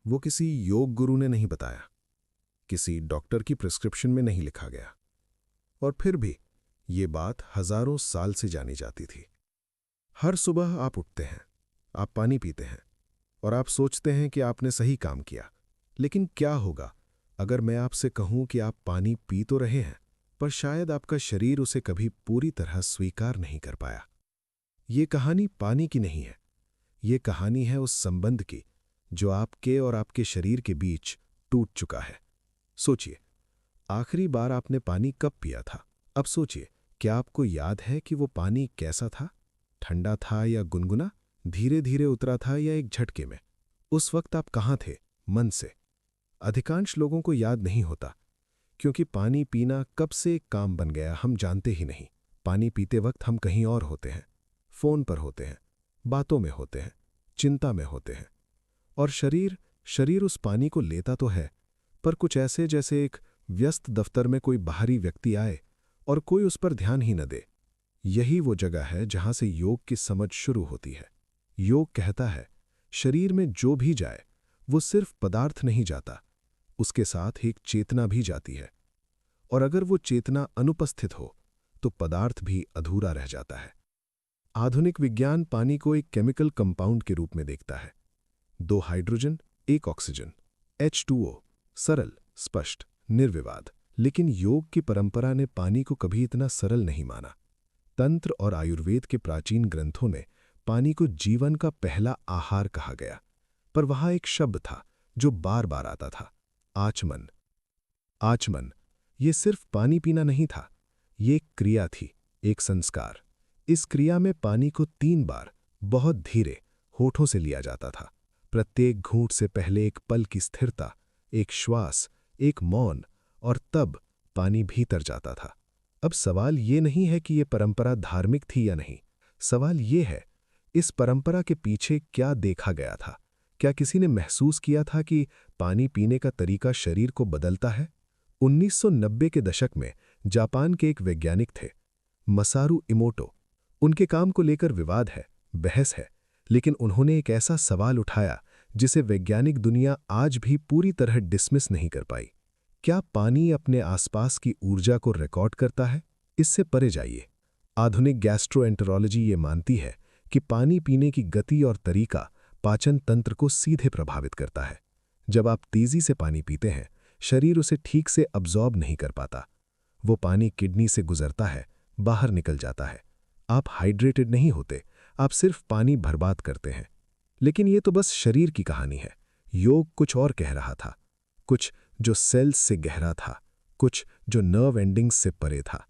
वो किसी योग गुरु ने नहीं बताया, किसी डॉक्टर की प्रिस्क्रिप्शन में नहीं लिखा गया। और फिर भी ये बात हजारों साल से जानी जाती थी। हर सुबह आप उठते हैं, आप पानी पीते हैं और आप सोचते हैं कि आपने सही काम किया। लेकिन क्या होगा अगर मैं आपसे कहूं कि आप पानी पी तो रहे हैं, पर शायद आपका शरीर उसे कभी पूरी तरह स्वीकार नहीं कर पाया। ये कहानी पानी की नहीं है, ये कहानी है उस संबंध की जो आपके और आपके शरीर के बीच टूट चुका है। सोचिए, आखिरी बार आपने पानी कब पिया था? अब सोचिए, क्या आपको याद है कि वो पानी कैसा था? ठंडा था या गुनगुना? धीरे धीरे उतरा था या एक झटके में? उस वक्त आप कहाँ थे मन से? अधिकांश लोगों को याद नहीं होता, क्योंकि पानी पीना कब से एक काम बन गया हम जानते ही नहीं। पानी पीते वक्त हम कहीं और होते हैं, फोन पर होते हैं, बातों में होते हैं, चिंता में होते हैं। और शरीर शरीर उस पानी को लेता तो है, पर कुछ ऐसे जैसे एक व्यस्त दफ्तर में कोई बाहरी व्यक्ति आए और कोई उस पर ध्यान ही न दे। यही वो जगह है जहां से योग की समझ शुरू होती है। योग कहता है, शरीर में जो भी जाए वो सिर्फ पदार्थ नहीं जाता, उसके साथ एक चेतना भी जाती है। और अगर वो चेतना अनुपस्थित हो तो पदार्थ भी अधूरा रह जाता है। आधुनिक विज्ञान पानी को एक केमिकल कंपाउंड के रूप में देखता है। 2 हाइड्रोजन, 1 ऑक्सीजन, H2O, सरल, स्पष्ट, निर्विवाद। लेकिन योग की परंपरा ने पानी को कभी इतना सरल नहीं माना। तंत्र और आयुर्वेद के प्राचीन ग्रंथों में पानी को जीवन का पहला आहार कहा गया, पर वहां एक शब्द था जो बार बार आता था, आचमन। आचमन, ये सिर्फ पानी पीना नहीं था, ये एक क्रिया थी, एक संस्कार। इस क्रिया में पानी को 3 बार बहुत धीरे होठों से लिया जाता था। प्रत्येक घूंट से पहले एक पल की स्थिरता, एक श्वास, एक मौन, और तब पानी भीतर जाता था। अब सवाल ये नहीं है कि ये परंपरा धार्मिक थी या नहीं। सवाल ये है, इस परंपरा के पीछे क्या देखा गया था? क्या किसी ने महसूस किया था कि पानी पीने का तरीका शरीर को बदलता है? 1990 के दशक में जापान के एक वैज्ञानिक थे, मसारू इमोटो। उनके काम को लेकर विवाद है, बहस है, लेकिन उन्होंने एक ऐसा सवाल उठाया जिसे वैज्ञानिक दुनिया आज भी पूरी तरह डिसमिस नहीं कर पाई। क्या पानी अपने आसपास की ऊर्जा को रिकॉर्ड करता है? इससे परे जाइए। आधुनिक गैस्ट्रोएंटेरोलॉजी ये मानती है कि पानी पीने की गति और तरीका पाचन तंत्र को सीधे प्रभावित करता है। जब आप तेजी से पानी पीते हैं, शरीर उसे ठीक से अब्जॉर्ब नहीं कर पाता। वो पानी किडनी से गुजरता है, बाहर निकल जाता है। आप हाइड्रेटेड नहीं होते, आप सिर्फ पानी बर्बाद करते हैं। लेकिन ये तो बस शरीर की कहानी है। योग कुछ और कह रहा था, कुछ जो सेल्स से गहरा था, कुछ जो नर्व एंडिंग्स से परे था।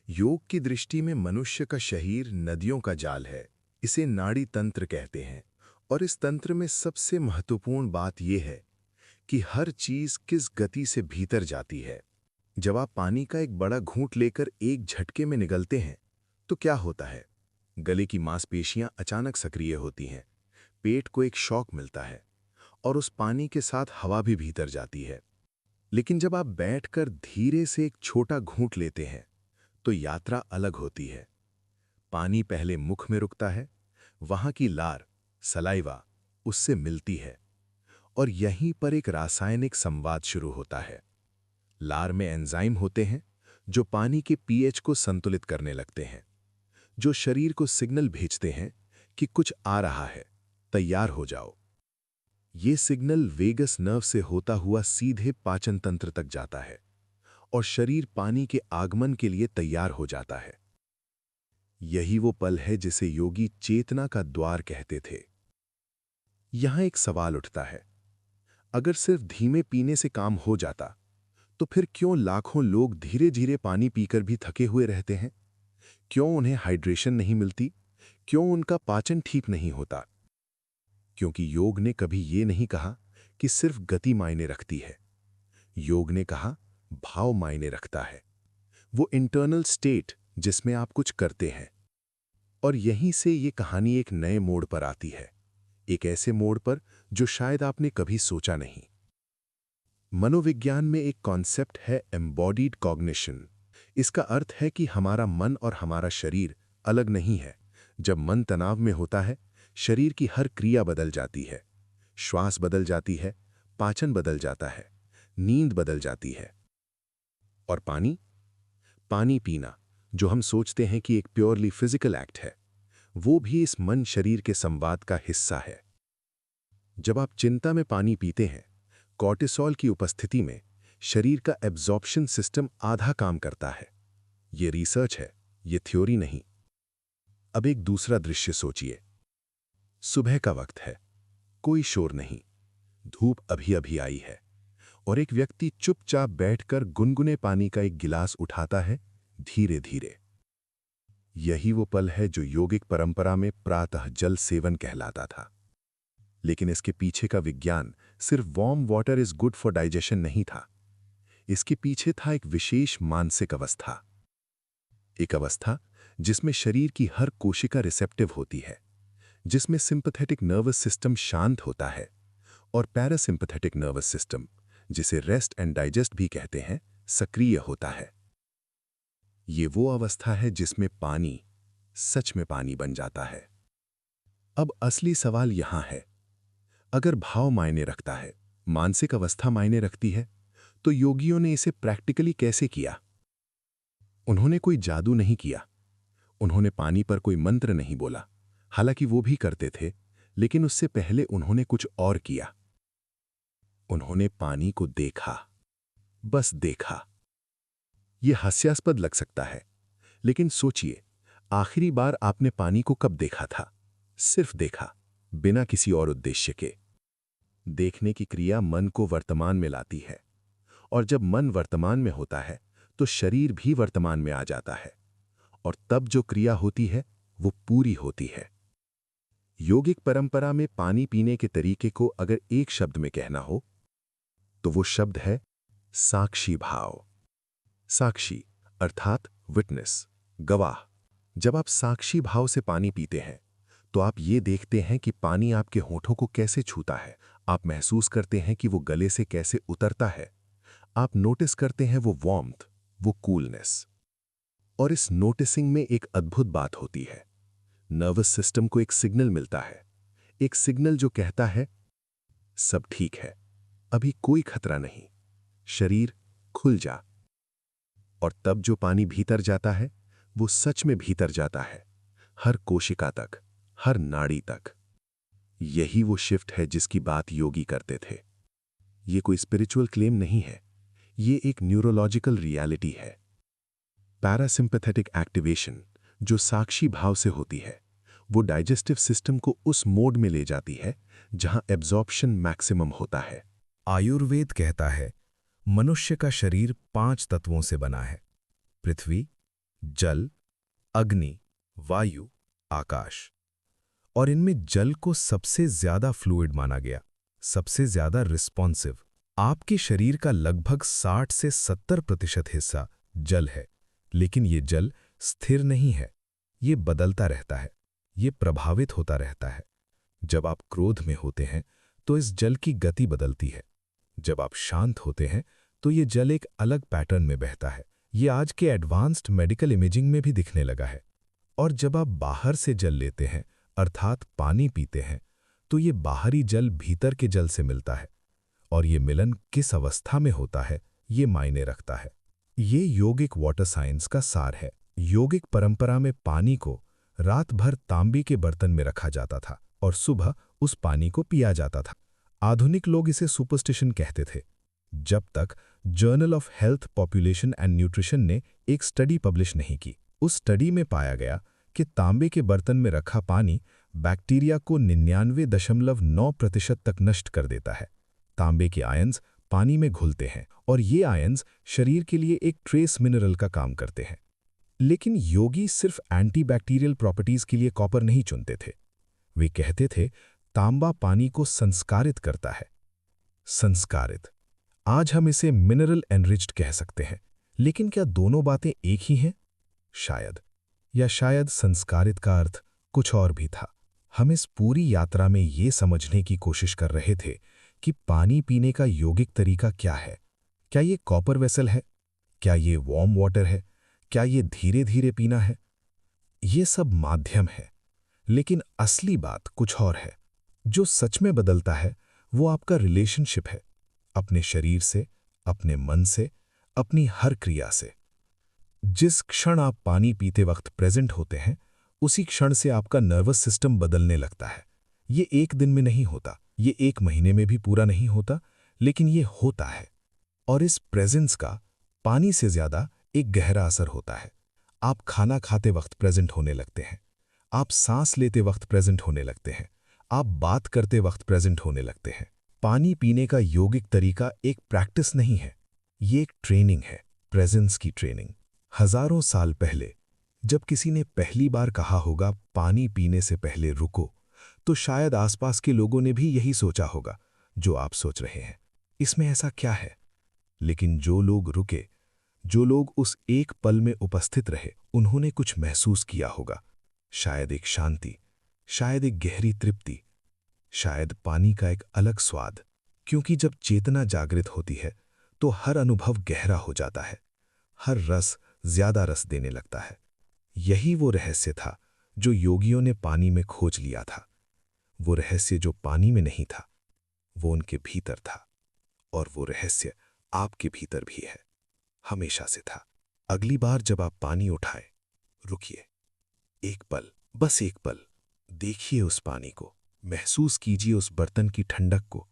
योग की दृष्टि में मनुष्य का शरीर नदियों का जाल है। इसे नाड़ी तंत्र कहते हैं। और इस तंत्र में सबसे महत्वपूर्ण बात यह है कि हर चीज किस गति से भीतर जाती है। जब आप पानी का एक बड़ा घूंट लेकर एक झटके में निगलते हैं तो क्या होता है? गले की मांसपेशियां अचानक सक्रिय होती हैं, पेट को एक शॉक मिलता है और उस पानी के साथ हवा भी भीतर जाती है। लेकिन जब आप बैठकर धीरे से एक छोटा घूंट लेते हैं तो यात्रा अलग होती है। पानी पहले मुख में रुकता है, वहां की लार, सलाइवा, उससे मिलती है और यहीं पर एक रासायनिक संवाद शुरू होता है। लार में एंजाइम होते हैं जो पानी के पीएच को संतुलित करने लगते हैं, जो शरीर को सिग्नल भेजते हैं कि कुछ आ रहा है, तैयार हो जाओ। ये सिग्नल वेगस नर्व से होता हुआ सीधे पाचन तंत्र तक जाता है और शरीर पानी के आगमन के लिए तैयार हो जाता है। यही वो पल है जिसे योगी चेतना का द्वार कहते थे। यहां एक सवाल उठता है, अगर सिर्फ धीमे पीने से काम हो जाता तो फिर क्यों लाखों लोग धीरे धीरे पानी पीकर भी थके हुए रहते हैं? क्यों उन्हें हाइड्रेशन नहीं मिलती? क्यों उनका पाचन ठीक नहीं होता? क्योंकि योग ने कभी ये नहीं कहा कि सिर्फ गति मायने रखती है। योग ने कहा भाव मायने रखता है, वो इंटरनल स्टेट जिसमें आप कुछ करते हैं। और यहीं से ये कहानी एक नए मोड़ पर आती है, एक ऐसे मोड़ पर जो शायद आपने कभी सोचा नहीं। मनोविज्ञान में एक कॉन्सेप्ट है एम्बॉडीड कॉग्निशन। इसका अर्थ है कि हमारा मन और हमारा शरीर अलग नहीं है। जब मन तनाव में होता है, शरीर की हर क्रिया बदल जाती है। श्वास बदल जाती है, पाचन बदल जाता है, नींद बदल जाती है। और पानी? पानी पीना, जो हम सोचते हैं कि एक प्योरली फिजिकल एक्ट है, वो भी इस मन शरीर के संवाद का हिस्सा है। जब आप चिंता में पानी पीते हैं, कॉर्टिसोल की उपस्थिति में शरीर का एब्जॉर्प्शन सिस्टम आधा काम करता है। ये रिसर्च है, ये थ्योरी नहीं। अब एक दूसरा दृश्य सोचिए। सुबह का वक्त है, कोई शोर नहीं, धूप अभी अभी आई है और एक व्यक्ति चुपचाप बैठकर गुनगुने पानी का एक गिलास उठाता है, धीरे धीरे। यही वो पल है जो योगिक परंपरा में प्रातः जल सेवन कहलाता था। लेकिन इसके पीछे का विज्ञान सिर्फ warm water is good for digestion नहीं था। इसके पीछे था एक विशेष मानसिक अवस्था, एक अवस्था जिसमें शरीर की हर कोशिका रिसेप्टिव होती है, जिसमें सिंपैथेटिक नर्वस सिस्टम शांत होता है और पैरासिम्पैथेटिक नर्वस सिस्टम, जिसे रेस्ट एंड डाइजेस्ट भी कहते हैं, सक्रिय होता है। ये वो अवस्था है जिसमें पानी सच में पानी बन जाता है। अब असली सवाल यहां है, अगर भाव मायने रखता है, मानसिक अवस्था मायने रखती है, तो योगियों ने इसे प्रैक्टिकली कैसे किया? उन्होंने कोई जादू नहीं किया, उन्होंने पानी पर कोई मंत्र नहीं बोला, हालांकि वो भी करते थे, लेकिन उससे पहले उन्होंने कुछ और किया। उन्होंने पानी को देखा, बस देखा। यह हास्यास्पद लग सकता है, लेकिन सोचिए, आखिरी बार आपने पानी को कब देखा था? सिर्फ देखा, बिना किसी और उद्देश्य के। देखने की क्रिया मन को वर्तमान में लाती है, और जब मन वर्तमान में होता है तो शरीर भी वर्तमान में आ जाता है, और तब जो क्रिया होती है वो पूरी होती है। योगिक परंपरा में पानी पीने के तरीके को अगर एक शब्द में कहना हो तो वो शब्द है साक्षी भाव। साक्षी अर्थात विटनेस, गवाह। जब आप साक्षी भाव से पानी पीते हैं तो आप ये देखते हैं कि पानी आपके होठों को कैसे छूता है, आप महसूस करते हैं कि वो गले से कैसे उतरता है, आप नोटिस करते हैं वो वार्मथ, वो कूलनेस। और इस नोटिसिंग में एक अद्भुत बात होती है। नर्वस सिस्टम को एक सिग्नल मिलता है, एक सिग्नल जो कहता है सब ठीक है, अभी कोई खतरा नहीं, शरीर खुल जा। और तब जो पानी भीतर जाता है वो सच में भीतर जाता है, हर कोशिका तक, हर नाड़ी तक। यही वो शिफ्ट है जिसकी बात योगी करते थे। ये कोई स्पिरिचुअल क्लेम नहीं है, ये एक न्यूरोलॉजिकल रियलिटी है। पैरासिम्पैथेटिक एक्टिवेशन जो साक्षी भाव से होती है, वो डाइजेस्टिव सिस्टम को उस मोड में ले जाती है जहां एब्जॉर्प्शन मैक्सिमम होता है। आयुर्वेद कहता है मनुष्य का शरीर 5 तत्वों से बना है: पृथ्वी, जल, अग्नि, वायु, आकाश। और इनमें जल को सबसे ज्यादा फ्लूइड माना गया, सबसे ज्यादा रिस्पॉन्सिव। आपके शरीर का लगभग 60 से 70% हिस्सा जल है, लेकिन ये जल स्थिर नहीं है, ये बदलता रहता है, ये प्रभावित होता रहता है। जब आप क्रोध में होते हैं तो इस जल की गति बदलती है, जब आप शांत होते हैं तो ये जल एक अलग पैटर्न में बहता है। ये आज के एडवांस्ड मेडिकल इमेजिंग में भी दिखने लगा है। और जब आप बाहर से जल लेते हैं, अर्थात पानी पीते हैं, तो ये बाहरी जल भीतर के जल से मिलता है, और ये मिलन किस अवस्था में होता है ये मायने रखता है। ये योगिक वाटर साइंस का सार है। योगिक परंपरा में पानी को रात भर तांबे के बर्तन में रखा जाता था और सुबह उस पानी को पिया जाता था। आधुनिक लोग इसे सुपरस्टिशन कहते थे, जब तक journal of health, population and nutrition ने एक स्टडी पब्लिश नहीं की। उस स्टडी में पाया गया कि तांबे के बर्तन में रखा पानी बैक्टीरिया को 99.9% तक नष्ट कर देता है। तांबे के आयंस पानी में घुलते हैं और ये आयंस शरीर के लिए एक ट्रेस मिनरल का काम करते हैं। लेकिन योगी सिर्फ एंटीबैक्टीरियल प्रॉपर्टीज के लिए कॉपर नहीं चुनते थे। वे कहते थे तांबा पानी को संस्कारित करता है। संस्कारित, आज हम इसे मिनरल एनरिच्ड कह सकते हैं, लेकिन क्या दोनों बातें एक ही हैं? शायद, या शायद संस्कारित का अर्थ कुछ और भी था। हम इस पूरी यात्रा में ये समझने की कोशिश कर रहे थे कि पानी पीने का योगिक तरीका क्या है। क्या ये कॉपर वेसल है? क्या ये वार्म वाटर है? क्या ये धीरे धीरे पीना है? ये सब माध्यम है, लेकिन असली बात कुछ और है। जो सच में बदलता है वो आपका रिलेशनशिप है, अपने शरीर से, अपने मन से, अपनी हर क्रिया से। जिस क्षण आप पानी पीते वक्त प्रेजेंट होते हैं, उसी क्षण से आपका नर्वस सिस्टम बदलने लगता है। ये एक दिन में नहीं होता, ये एक महीने में भी पूरा नहीं होता, लेकिन ये होता है। और इस प्रेजेंस का पानी से ज्यादा एक गहरा असर होता है। आप खाना खाते वक्त प्रेजेंट होने लगते हैं, आप सांस लेते वक्त प्रेजेंट होने लगते हैं, आप बात करते वक्त प्रेजेंट होने लगते हैं। पानी पीने का योगिक तरीका एक प्रैक्टिस नहीं है, ये एक ट्रेनिंग है, प्रेजेंस की ट्रेनिंग। हजारों साल पहले जब किसी ने पहली बार कहा होगा पानी पीने से पहले रुको, तो शायद आसपास के लोगों ने भी यही सोचा होगा जो आप सोच रहे हैं, इसमें ऐसा क्या है। लेकिन जो लोग रुके, जो लोग उस एक पल में उपस्थित रहे, उन्होंने कुछ महसूस किया होगा। शायद एक शांति, शायद एक गहरी तृप्ति, शायद पानी का एक अलग स्वाद। क्योंकि जब चेतना जागृत होती है तो हर अनुभव गहरा हो जाता है, हर रस ज्यादा रस देने लगता है। यही वो रहस्य था जो योगियों ने पानी में खोज लिया था। वो रहस्य जो पानी में नहीं था, वो उनके भीतर था। और वो रहस्य आपके भीतर भी है, हमेशा से था। अगली बार जब आप पानी उठाएं, रुकिए, एक पल, बस एक पल, देखिए उस पानी को, महसूस कीजिए उस बर्तन की ठंडक को।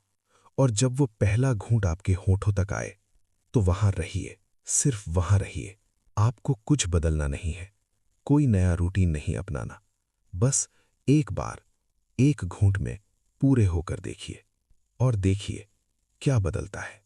और जब वो पहला घूंट आपके होठों तक आए, तो वहां रहिए, सिर्फ वहां रहिए। आपको कुछ बदलना नहीं है, कोई नया रूटीन नहीं अपनाना। बस एक बार, एक घूंट में पूरे होकर देखिए, और देखिए क्या बदलता है।